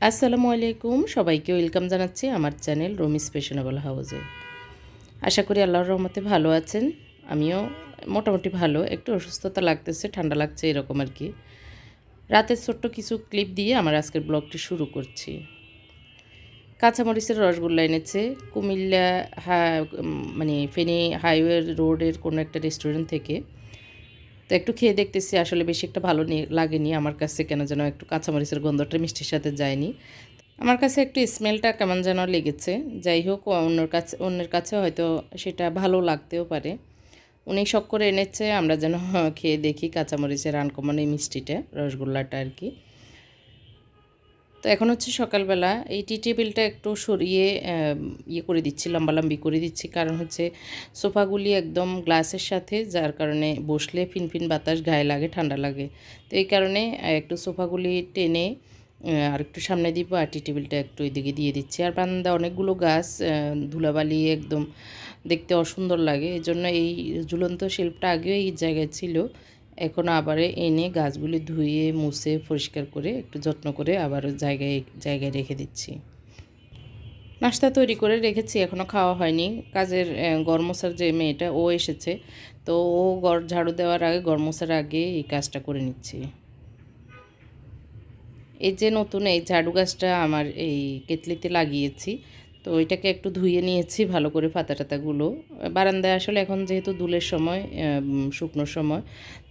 আসসালামু আলাইকুম, সবাইকে ওয়েলকাম জানাচ্ছি আমার চ্যানেল রুমিস ফ্যাশনেবল হাউসে। আশা করি আল্লাহর রহমতে ভালো আছেন। আমিও মোটামুটি ভালো, একটু অসুস্থতা লাগতেছে, ঠান্ডা লাগছে এরকম আর কি। রাতের ছোট্ট কিছু ক্লিপ দিয়ে আমার আজকের ব্লগটি শুরু করছি। কাঁচামরিচের রসগোল্লা এনেছে কুমিল্লা মানে ফেনী হাইওয়ে রোডের কোনো একটা রেস্টুরেন্ট থেকে। তো একটু খেয়ে দেখতেছি, আসলে বেশি একটা ভালো লাগেনি আমার কাছে, কেন যেন একটু কাঁচামরিচের গন্ধটা মিষ্টির সাথে যায়নি। আমার কাছে একটু স্মেলটা কেমন যেন লেগেছে। যাই হোক, অন্যের কাছে হয়তো সেটা ভালো লাগতেও পারে। উনি শখ করে এনেছে, আমরা যেন খেয়ে দেখি কাঁচামরিচের আনকমন এই মিষ্টিটা, রসগোল্লাটা আর কি। তো এখন হচ্ছে সকালবেলা, এই টি টেবিলটা একটু সরিয়ে ইয়ে করে দিচ্ছি, লম্বালম্বি করে দিচ্ছি, কারণ হচ্ছে সোফাগুলি একদম গ্লাসের সাথে, যার কারণে বসলে ফিনফিন বাতাস গায়ে লাগে, ঠান্ডা লাগে। তো এই কারণে একটু সোফাগুলি টেনে আর একটু সামনে দিব, আর টি টেবিলটা একটু এদিকে দিয়ে দিচ্ছি। আর বারান্দা অনেকগুলো গাছ, ধুলাবালি একদম দেখতে অসুন্দর লাগে, এই জন্য এই ঝুলন্ত শেল্ফটা আগেও এই জায়গায় ছিল, এখন আবার এনে গাছগুলি ধুয়ে মুছে পরিষ্কার করে একটু যত্ন করে আবার জায়গায় জায়গায় রেখে দিচ্ছি। নাস্তা তৈরি করে রেখেছি, এখনও খাওয়া হয়নি। কাজের গরমোছার যে মেয়েটা ও এসেছে, তো ও ঝাড়ু দেওয়ার আগে, গরমোছার আগে এই কাজটা করে নিচ্ছি। এই যে নতুন এই ঝাড়ু গাছটা আমার এই কেতলিতে লাগিয়েছি, তো এটাকে একটু ধুয়ে নিয়েছি ভালো করে, পাতা টাতাগুলো। বারান্দায় আসলে এখন যেহেতু ধুলের সময়, শুকনোর সময়,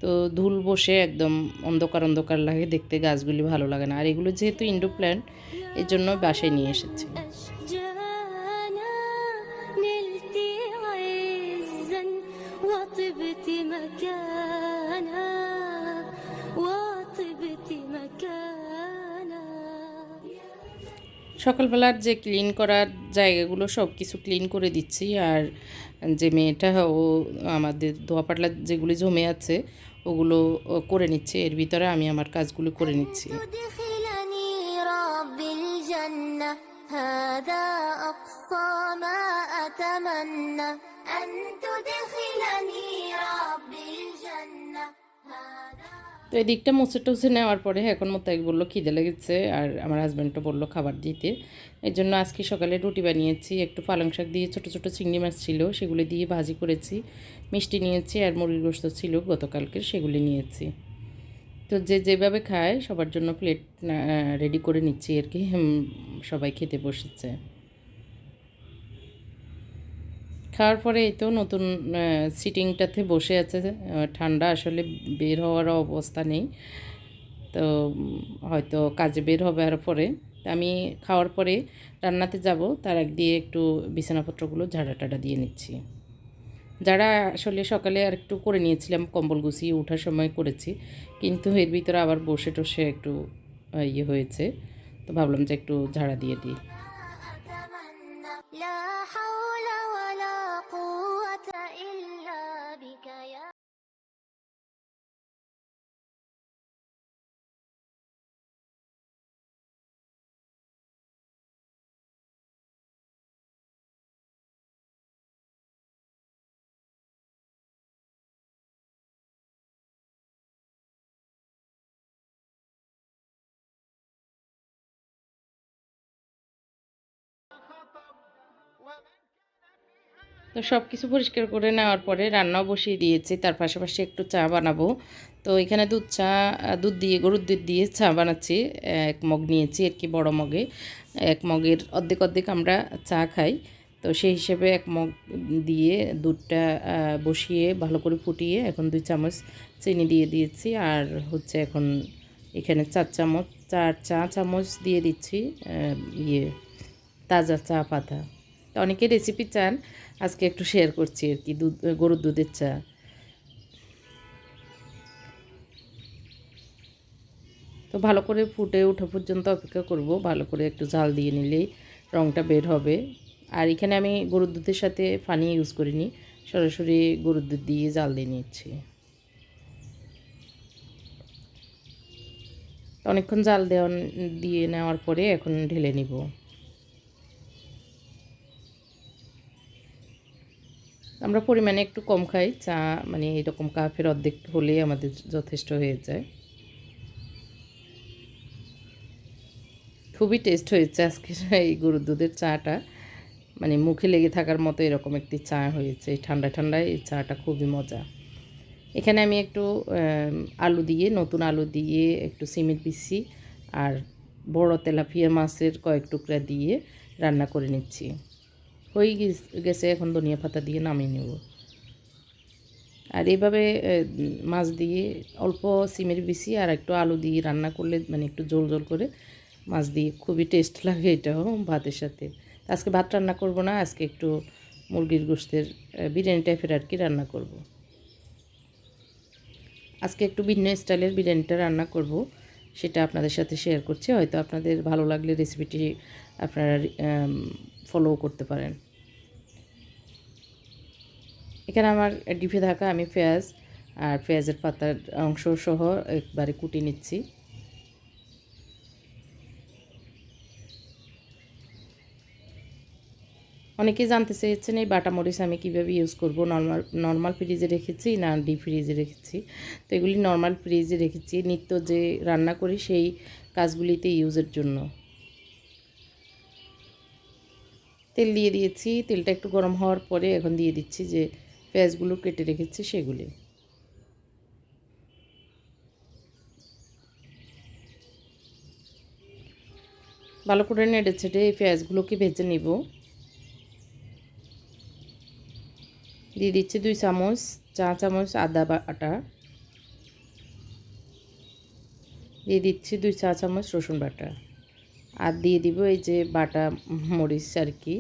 তো ধুল বসে একদম অন্ধকার অন্ধকার লাগে দেখতে, গাছগুলি ভালো লাগে না। আর এগুলো যেহেতু ইনডোর প্ল্যান্ট, এর জন্য বাসায় নিয়ে এসেছি। সকালবেলার যে ক্লিন করার জায়গাগুলো সব কিছু ক্লিন করে দিচ্ছি। আর যে মেয়েটা, ও আমাদের ধোয়া পাটলা যেগুলি জমে আছে ওগুলো করে নিচ্ছে, এর ভিতরে আমি আমার কাজগুলো করে নিচ্ছি। তো এই দিকটা মুছে টুছে নেওয়ার পরে এখন মোতায়েক বললো খিদে লেগেছে, আর আমার হাজব্যান্ডও বললো খাবার দিতে। এই জন্য আজকে সকালে রুটি বানিয়েছি, একটু পালং শাক দিয়ে ছোটো ছোটো চিংড়ি মাছ ছিল সেগুলি দিয়ে ভাজি করেছি, মিষ্টি নিয়েছি, আর মুরগির গোশত ছিল গতকালকের, সেগুলি নিয়েছি। তো যে যেভাবে খায় সবার জন্য প্লেট রেডি করে নিচ্ছি আর কি। সবাই খেতে বসেছে। খাওয়ার পরে এই তো নতুন সিটিংটাতে বসে আছে। ঠান্ডা আসলে বের হওয়ার অবস্থা নেই, তো হয়তো কাজে বের হবে আরও পরে। আমি খাওয়ার পরে রান্নাতে যাব, তার আগ দিয়ে একটু বিছানাপত্রগুলো ঝাড়া টাড়া দিয়ে নিচ্ছি। যারা আসলে সকালে আর একটু করে নিয়েছিলাম, কম্বল গুছিয়ে ওঠার সময় করেছি, কিন্তু এর ভিতরে আবার বসে টসে একটু ইয়ে হয়েছে, তো ভাবলাম যে একটু ঝাড়া দিয়ে দিই। তো সব কিছু পরিষ্কার করে নেওয়ার পরে রান্নাও বসিয়ে দিয়েছি, তার পাশাপাশি একটু চা বানাবো। তো এখানে দুধ দিয়ে, গরুর দুধ দিয়ে চা বানাচ্ছি। এক মগ নিয়েছি আর কি, বড় মগে। এক মগের অর্ধেক অর্ধেক আমরা চা খাই, তো সেই হিসেবে এক মগ দিয়ে দুধটা বসিয়ে ভালো করে ফুটিয়ে এখন 2 চামচ চিনি দিয়ে দিয়েছি। আর হচ্ছে এখন এখানে 4 চা চামচ দিয়ে দিচ্ছি ইয়ে তাজা চা পাতা। তো অনেকে রেসিপি চান, আজকে একটু শেয়ার করছি আর কি, গরুর দুধের চা। তো ভালো করে ফুটে ওঠা পর্যন্ত অপেক্ষা করব, ভালো করে একটু জাল দিয়ে নিলেই রঙটা বের হবে। আর এখানে আমি গরুর দুধের সাথে পানি ইউজ করিনি, সরাসরি গরুর দুধ দিয়ে জাল দিয়ে নিচ্ছি। অনেকক্ষণ জাল দিয়ে নেওয়ার পরে এখন ঢেলে নিব। আমরা পরিমাণে একটু কম খাই চা, মানে এরকম কাপের অর্ধেক হলেই আমাদের যথেষ্ট হয়ে যায়। খুবই টেস্ট হয়েছে আজকের এই গরুর দুধের চাটা, মানে মুখে লেগে থাকার মতো এরকম একটি চা হয়েছে। এই ঠান্ডায় ঠান্ডায় এই চাটা খুবই মজা। এখানে আমি একটু আলু দিয়ে, নতুন আলু দিয়ে, একটু সিমের বিচি আর বড় তেলাপিয়া মাছের কয়েক টুকরা দিয়ে রান্না করে নিচ্ছি। হয়ে গেছে, এখন ধনিয়া পাতা দিয়ে নামিয়ে নেব। আর এইভাবে মাছ দিয়ে অল্প সিমের বিচি আর একটু আলু দিয়ে রান্না করলে, মানে একটু ঝোল ঝোল করে মাছ দিয়ে খুবই টেস্ট লাগে এটাও ভাতের সাথে। আজকে ভাত রান্না করব না, আজকে একটু মুরগির গোশতের বিরিয়ানি টাইপের আর কি রান্না করব। আজকে একটু ভিন্ন স্টাইলের বিরিয়ানিটা রান্না করব, সেটা আপনাদের সাথে শেয়ার করছি। হয়তো আপনাদের ভালো লাগলে রেসিপিটি আপনারা ফলো করতে পারেন। এখানে আমার ডিপে থাকা আমি পেঁয়াজ আর পেঁয়াজের পাতার অংশ সহ একবারে কুটি নিচ্ছি। অনেকেই জানতে চেয়েছেন এই বাটা মরিচ আমি কীভাবে ইউজ করব। নর্মাল ফ্রিজে রেখেছি না ডিপ ফ্রিজে রেখেছি। তো এগুলি নর্মাল ফ্রিজে রেখেছি, নিত্য যে রান্না করি সেই কাজগুলিতে ইউজের জন্য। তেল দিয়ে দিয়েছি, তেলটা একটু গরম হওয়ার পরে এখন দিয়ে দিচ্ছি যে পেঁয়াজগুলো কেটে রেখেছি সেগুলি। ভালো করে নেড়ে ছেড়ে এই পেঁয়াজগুলোকে ভেজে নিব। দিয়ে দিচ্ছি 2 চা চামচ আদা বাটা, দিয়ে দিচ্ছি 2 চা চামচ রসুন বাটা, আর দিয়ে দিব এই যে বাটা মরিচ আর কি,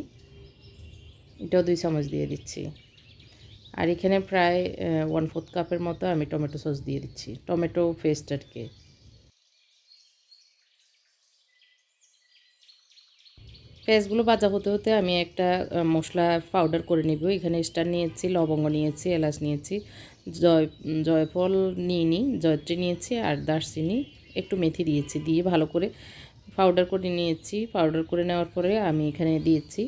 এটাও 2 চামচ দিয়ে দিচ্ছি। আর এখানে প্রায় 1/4 কাপের মতো আমি টমেটো সস দিয়ে দিচ্ছি, টমেটো পেস্ট আর কি। পেঁয়াজগুলো ভাজা হতে হতে আমি একটা মশলা পাউডার করে নিব। এখানে স্টার নিয়েছি, লবঙ্গ নিয়েছি, এলাচ নিয়েছি, জয়ফল নিইনি, জয়ত্রী নিয়েছি আর দারচিনি, একটু মেথি দিয়েছি, দিয়ে ভালো করে পাউডার করে নিয়েছি। পাউডার করে নেওয়ার পরে আমি এখানে দিয়েছি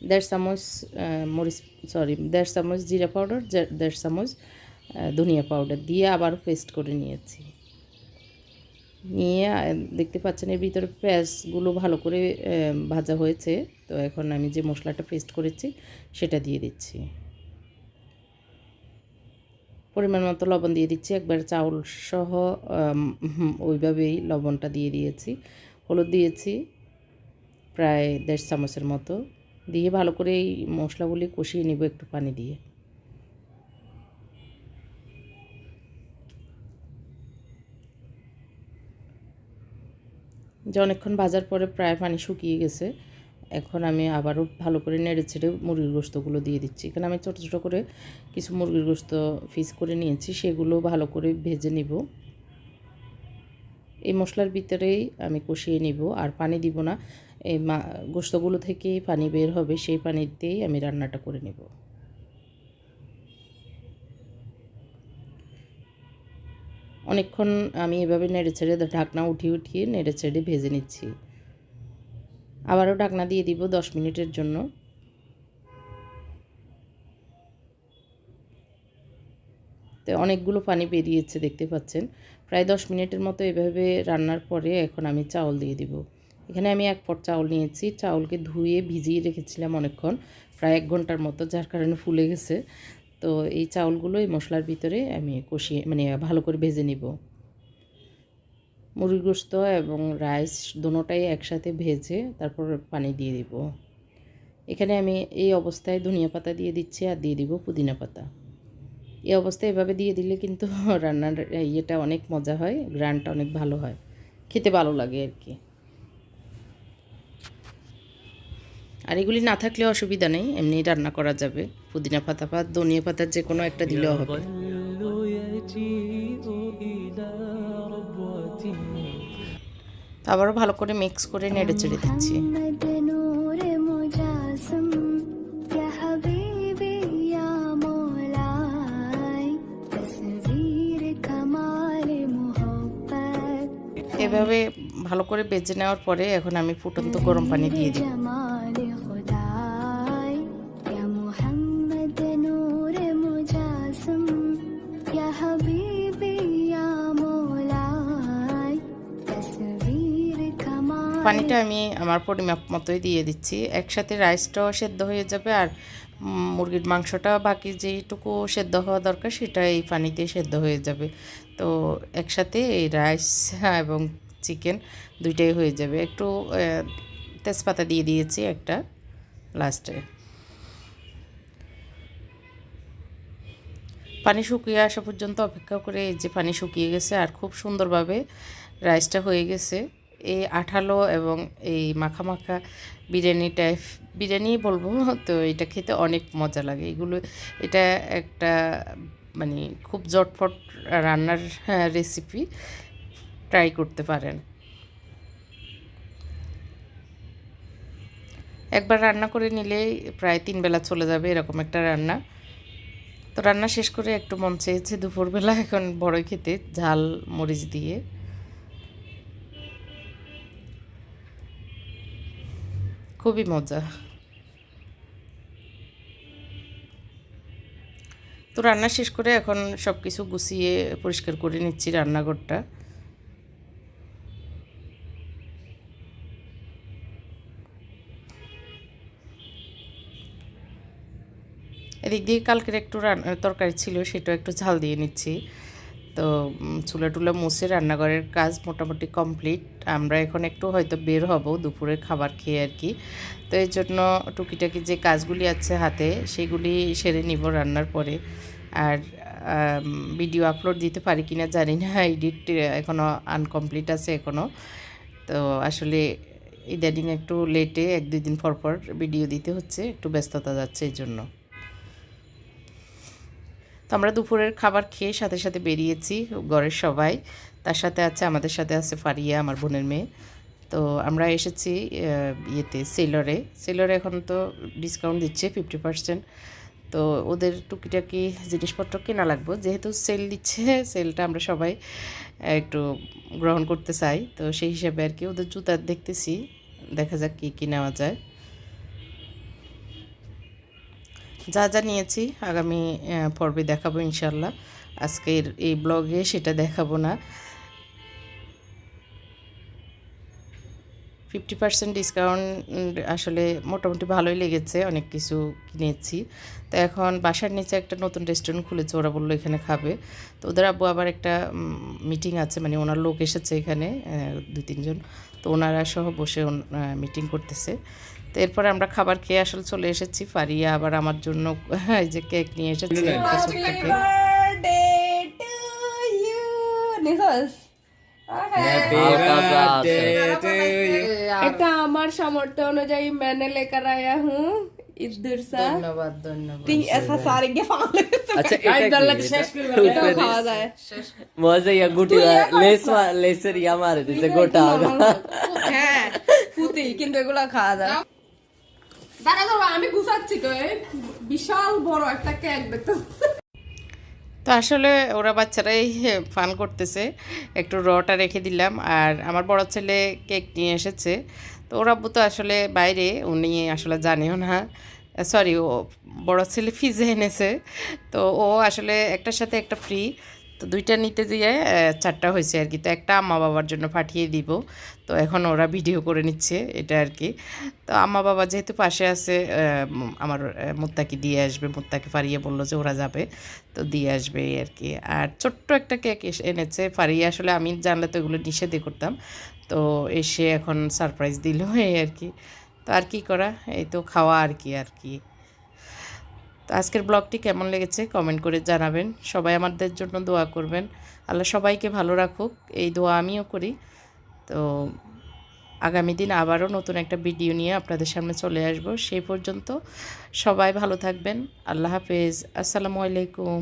1.5 চামচ দেড় চামচ জিরা পাউডার, 1.5 চামচ ধনিয়া পাউডার দিয়ে আবার পেস্ট করে নিয়েছি। নিয়ে দেখতে পাচ্ছেন এর ভিতরে পেঁয়াজগুলো ভালো করে ভাজা হয়েছে। তো এখন আমি যে মশলাটা পেস্ট করেছি সেটা দিয়ে দিচ্ছি। পরিমাণ মতো লবণ দিয়ে দিচ্ছি, একবার চাউল সহ ওইভাবেই লবণটা দিয়ে দিয়েছি। হলুদ দিয়েছি প্রায় 1.5 চামচের মতো, দিয়ে ভালো করে এই মশলাগুলি কষিয়ে নিব একটু পানি দিয়ে। যে অনেকক্ষণ ভাজার পরে প্রায় পানি শুকিয়ে গেছে, এখন আমি আবারও ভালো করে নেড়ে ছেড়ে মুরগির গোশতগুলো দিয়ে দিচ্ছি। এখানে আমি ছোটো ছোটো করে কিছু মুরগির গোশত পিস করে নিয়েছি, সেগুলো ভালো করে ভেজে নিব। এই মশলার ভিতরেই আমি কষিয়ে নিব, আর পানি দিব না। এই গোশতগুলো থেকেই পানি বের হবে, সেই পানিতেই আমি রান্নাটা করে নেব। অনেকক্ষণ আমি এভাবে নেড়ে ছেড়ে ঢাকনা উঠিয়ে নেড়ে ছেড়ে ভেজে নিচ্ছি। আবারও ঢাকনা দিয়ে দিব 10 মিনিটের জন্য। তো অনেকগুলো পানি বেরিয়েছে দেখতে পাচ্ছেন। প্রায় 10 মিনিটের মতো এভাবে রান্নার পরে এখন আমি চাউল দিয়ে দিব। এখানে আমি 1 পট চাউল নিয়েছি, চাউলকে ধুয়ে ভিজিয়ে রেখেছিলাম অনেকক্ষণ, প্রায় 1 ঘন্টার মতো, যার কারণে ফুলে গেছে। তো এই চাউলগুলো এই মশলার ভিতরে আমি কষিয়ে, মানে ভালো করে ভেজে নিব। মুরগির গোশত এবং রাইস দুটোটাই একসাথে ভেজে তারপর পানি দিয়ে দিব। এখানে আমি এই অবস্থায় ধনিয়া পাতা দিয়ে দিচ্ছি আর দিয়ে দিব পুদিনা পাতা। এই অবস্থায় এভাবে দিয়ে দিলে কিন্তু রান্নার ইয়েটা অনেক মজা হয়, গ্রানটা অনেক ভালো হয়, খেতে ভালো লাগে আর কি। আর এগুলি না থাকলেও অসুবিধা নেই, এমনি রান্না করা যাবে। পুদিনা পাতা বা ধনিয়া পাতার যে কোনো একটা দিলেও হবে। আবারও ভালো করে মিক্স করে নেড়ে চেড়ে দিচ্ছি। এভাবে ভালো করে ভেজে নেওয়ার পরে এখন আমি ফুটন্ত গরম পানি দিয়ে দিই। পানিটা আমি আমার পরিমাপ মতোই দিয়ে দিচ্ছি। একসাথে রাইসটাও সেদ্ধ হয়ে যাবে, আর মুরগির মাংসটা বাকি যেইটুকু সেদ্ধ হওয়া দরকার সেটা এই পানিতে সেদ্ধ হয়ে যাবে। তো একসাথে এই রাইস এবং চিকেন দুইটাই হয়ে যাবে। একটু তেজপাতা দিয়ে দিয়েছি একটা লাস্টে। পানি শুকিয়ে আসা পর্যন্ত অপেক্ষা করে এই যে পানি শুকিয়ে গেছে আর খুব সুন্দরভাবে রাইসটা হয়ে গেছে। এই আঠালো এবং এই মাখা মাখা বিরিয়ানি টাইপ বিরিয়ানি বলবো, তো এটা খেতে অনেক মজা লাগে। এটা একটা মানে খুব জটফট রান্নার রেসিপি, ট্রাই করতে পারেন। একবার রান্না করে নিলেই প্রায় 3 বেলা চলে যাবে এরকম একটা রান্না। তো রান্না শেষ করে একটু মন চেয়েছে দুপুরবেলা এখন বড়ই খেতে, ঝাল মরিচ দিয়ে। খুবই মজা। তো রান্না শেষ করে এখন সব কিছু গুছিয়ে পরিষ্কার করে নিচ্ছি রান্নাঘরটা। এদিক দিয়ে কালকের একটু তরকারি ছিল, সেটাও একটু ঝাল দিয়ে নিচ্ছি। তো চুলা টুলা মুছে রান্নাঘরের কাজ মোটামুটি কমপ্লিট। আমরা এখন একটু হয়তো বের হব দুপুরের খাবার খেয়ে আর কি। তো এই জন্য টুকিটাকি যে কাজগুলি আছে হাতে সেগুলি সেরে নিব রান্নার পরে। আর ভিডিও আপলোড দিতে পারি কিনা জানি না, এডিট এখনও আনকমপ্লিট আছে এখনও। তো আসলে ইদানিং একটু লেটে 1-2 দিন পর পর ভিডিও দিতে হচ্ছে, একটু ব্যস্ততা যাচ্ছে এই জন্য। তো আমরা দুপুরের খাবার খেয়ে সাথে সাথে বেরিয়েছি ঘরের সবাই। তার সাথে আছে আমাদের সাথে আছে ফারিয়া, আমার বোনের মেয়ে। তো আমরা এসেছি সেলরে এখন তো ডিসকাউন্ট দিচ্ছে 50%। তো ওদের টুকিটাকি জিনিসপত্র কেনা লাগবে, যেহেতু সেল দিচ্ছে, সেলটা আমরা সবাই একটু গ্রহণ করতে চাই। তো সেই হিসাবে আর কি ওদের জুতা দেখতেছি, দেখা যাক কী নেওয়া যায়। যা যা নিয়েছি আগামী পর্বে দেখাবো ইনশাল্লাহ। আজকের এই ব্লগে সেটা দেখাবো না। 50% ডিসকাউন্ট আসলে মোটামুটি ভালোই লেগেছে, অনেক কিছু কিনেছি। তো এখন বাসার নিচে একটা নতুন রেস্টুরেন্ট খুলেছে, ওরা বললো এখানে খাবে। তো ওদের আব্বু আবার একটা মিটিং আছে, মানে ওনার লোক এসেছে এখানে 2-3 জন। তো ওনারা সহ বসে মিটিং করতেছে। তো এরপরে আমরা খাবার খেয়ে আসলে চলে এসেছি। ফারিয়া আবার আমার জন্য এই যে কেক নিয়ে এসেছে, একটা ছোট্ট কেক। এটা আমার সামর্থ্য অনুযায়ী मैंने लेकर आया हूँ इधर से। ধন্যবাদ ধন্যবাদ। तीन ऐसा सारे के फाले। আচ্ছা এটা এটা খাওয়া যায়। মজা ইয়া গুটি লেসের ইয়া মারে দিতে গোটা হ্যাঁ পুতি, কিন্তু এগুলো খাওয়া যায়। দাঁড়া দাঁড়া, আমি গুছাচ্ছি তো, এই বিশাল বড় একটা কেক দেখতে। তো আসলে ওরা বাচ্চারাই ফান করতেছে, একটু রটা রেখে দিলাম। আর আমার বড় ছেলে কেক নিয়ে এসেছে। তো ওর আব্বু তো আসলে বাইরে, উনি আসলে জানেও না। সরি, ও বড় ছেলে পিজা এনেছে। তো ও আসলে একটার সাথে একটা ফ্রি, তো 2টা নিতে দিয়ে 4টা হয়েছে আর কি। তো একটা আম্মা বাবার জন্য পাঠিয়ে দিব। তো এখন ওরা ভিডিও করে নিচ্ছে এটা আর কি। তো আম্মা বাবা যেহেতু পাশে আছে, আমার মুত্তাকি দিয়ে আসবে, মুত্তাকি ফারিয়া বললো যে ওরা যাবে, তো দিয়ে আসবে এই আর কি। আর ছোট্ট একটা কেক এনেছে ফারিয়া, আসলে আমি জানলে তো এগুলো নিষেধই করতাম। তো এসে এখন সারপ্রাইজ দিল এই আর কি। তো আর কি করা, এই তো খাওয়া আর কি। তো আজকের ব্লগটি কেমন লেগেছে কমেন্ট করে জানাবেন। সবাই আমাদের জন্য দোয়া করবেন, আল্লাহ সবাইকে ভালো রাখুক, এই দোয়া আমিও করি। তো আগামী দিন আবারও নতুন একটা ভিডিও নিয়ে আপনাদের সামনে চলে আসব। সেই পর্যন্ত সবাই ভালো থাকবেন। আল্লাহ হাফেজ, আসসালামু আলাইকুম।